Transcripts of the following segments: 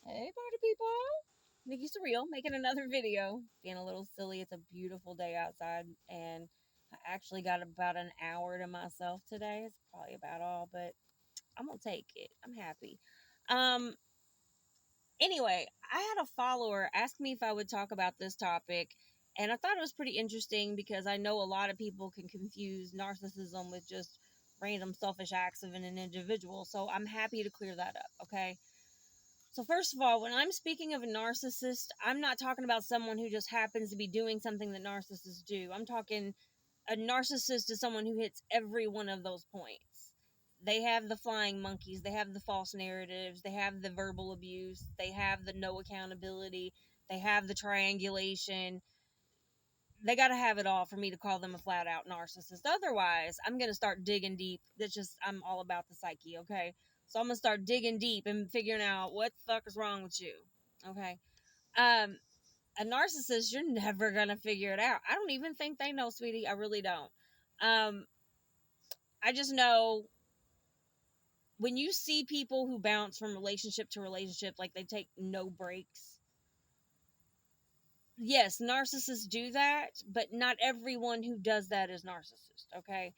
Hey, party people! Nikki Surreal making another video. Being a little silly. It's a beautiful day outside, and I actually got about an hour to myself today. It's probably about all, but I'm gonna take it. I'm happy. Um. Anyway, I had a follower ask me if I would talk about this topic, and I thought it was pretty interesting because I know a lot of people can confuse narcissism with just random selfish acts of an individual. So I'm happy to clear that up. Okay. So, first of all, when I'm speaking of a narcissist, I'm not talking about someone who just happens to be doing something that narcissists do. I'm talking a narcissist is someone who hits every one of those points. They have the flying monkeys, they have the false narratives, they have the verbal abuse, they have the no accountability, they have the triangulation. They got to have it all for me to call them a flat out narcissist. Otherwise, I'm going to start digging deep. That's just, I'm all about the psyche, okay? So I'm going to start digging deep and figuring out what the fuck is wrong with you, okay? Um, a narcissist, you're never going to figure it out. I don't even think they know, sweetie. I really don't. Um, I just know when you see people who bounce from relationship to relationship, like they take no breaks. Yes, narcissists do that, but not everyone who does that is narcissist, okay?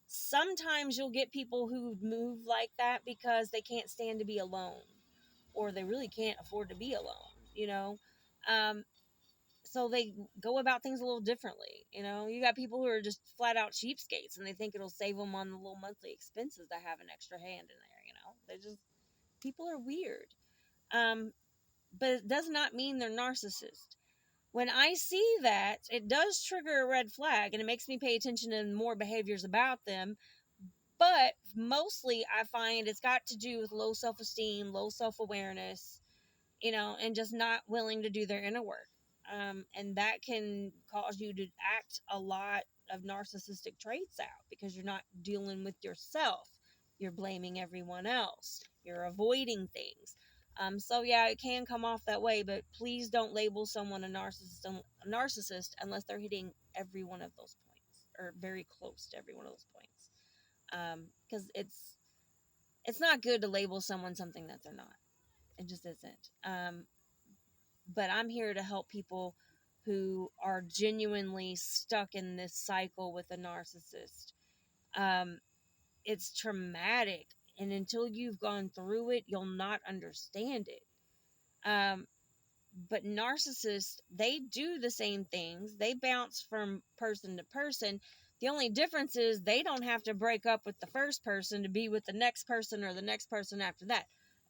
Sometimes you'll get people who move like that because they can't stand to be alone or they really can't afford to be alone, you know? Um, so they go about things a little differently. You got people who are just flat out cheapskates and they think it'll save them on the little monthly expenses to have an extra hand in there. They just, people are weird. Um, but it does not mean they're narcissists. When I see that, it does trigger a red flag and it makes me pay attention to more behaviors about them. But mostly I find it's got to do with low self esteem, low self awareness, and just not willing to do their inner work. And that can cause you to act a lot of narcissistic traits out because you're not dealing with yourself. You're blaming everyone else. You're avoiding things. So yeah, it can come off that way, but please don't label someone a narcissist unless they're hitting every one of those points or very close to every one of those points. Because it's not good to label someone something that they're not. It just isn't. But I'm here to help people who are genuinely stuck in this cycle with a narcissist. Um, it's traumatic, and until you've gone through it, you'll not understand it. Um, but narcissists, they do the same things. They bounce from person to person. The only difference is they don't have to break up with the first person to be with the next person or the next person after that.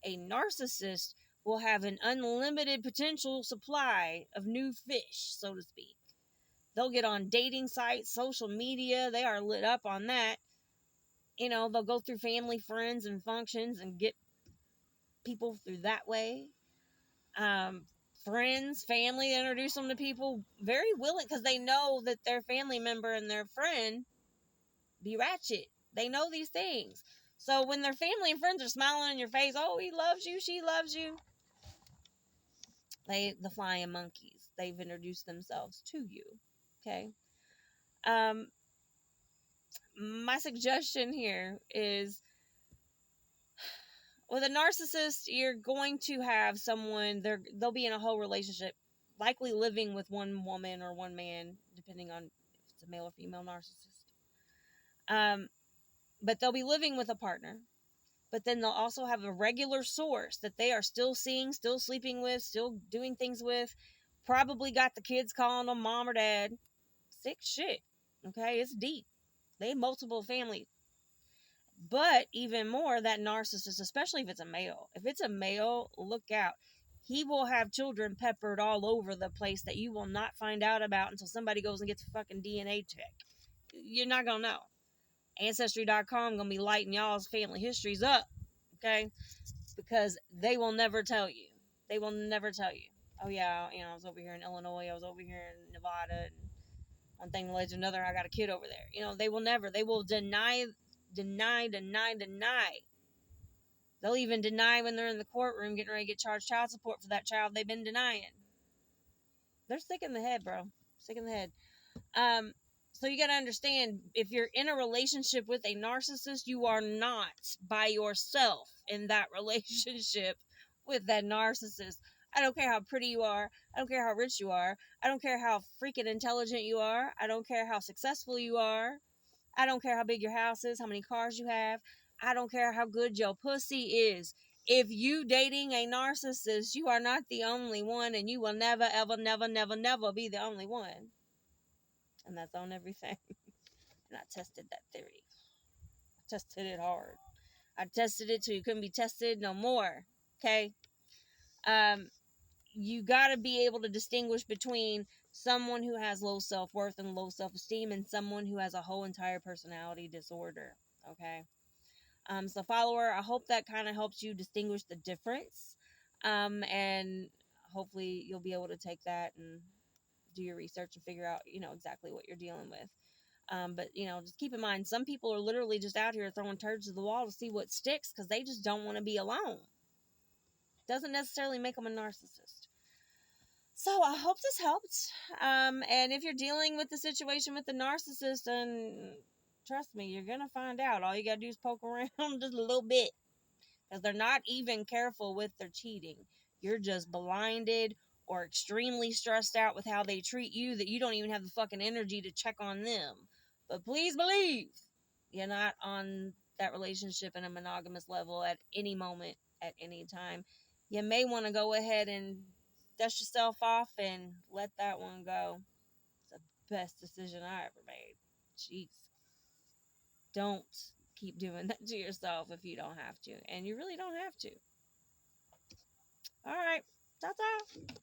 A narcissist will have an unlimited potential supply of new fish, so to speak. They'll get on dating sites, social media. They are lit up on that. They'll go through family, friends, and functions and get people through that way. um, Friends, family introduce them to people very willing because they know that their family member and their friend be ratchet. They know these things. So when their family and friends are smiling in your face, oh, he loves you, she loves you, the flying monkeys, they've introduced themselves to you. Okay. Um, my suggestion here is with a narcissist, you're going to have someone they'll be in a whole relationship, likely living with one woman or one man, depending on if it's a male or female narcissist. Um, but they'll be living with a partner. But then they'll also have a regular source that they are still seeing, still sleeping with, still doing things with. Probably got the kids calling them mom or dad. Sick shit. Okay, it's deep. They have multiple families. But even more, that narcissist, especially if it's a male, look out. He will have children peppered all over the place that you will not find out about until somebody goes and gets a fucking DNA check. You're not going to know. Ancestry.com going to be lighting y'all's family histories up, okay? Because they will never tell you. They will never tell you. Oh, yeah, I was over here in Illinois. I was over here in Nevada. And one thing led to another. I got a kid over there. They will never. They will deny. They'll even deny when they're in the courtroom getting ready to get charged child support for that child they've been denying. They're sick in the head, bro. Sick in the head. So you got to understand, if you're in a relationship with a narcissist, you are not by yourself in that relationship with that narcissist. I don't care how pretty you are. I don't care how rich you are. I don't care how freaking intelligent you are. I don't care how successful you are. I don't care how big your house is, how many cars you have. I don't care how good your pussy is. If you dating a narcissist, you are not the only one, and you will never, ever, never, never, never be the only one. And that's on everything. And I tested that theory. I tested it hard. I tested it till you couldn't be tested no more. Okay? Um, you got to be able to distinguish between someone who has low self-worth and low self-esteem and someone who has a whole entire personality disorder. Okay? So follower, I hope that kind of helps you distinguish the difference. And hopefully you'll be able to take that and do your research and figure out, exactly what you're dealing with. But just keep in mind, some people are literally just out here throwing turds to the wall to see what sticks because they just don't want to be alone. Doesn't necessarily make them a narcissist. So I hope this helped. And if you're dealing with the situation with the narcissist, and trust me, you're gonna find out. All you gotta do is poke around just a little bit, because they're not even careful with their cheating. You're just blinded or extremely stressed out with how they treat you that you don't even have the fucking energy to check on them. But please believe you're not on that relationship in a monogamous level at any moment, at any time. You may want to go ahead and dust yourself off and let that one go. It's the best decision I ever made. Jeez. Don't keep doing that to yourself if you don't have to. And you really don't have to. All right. Ta-ta.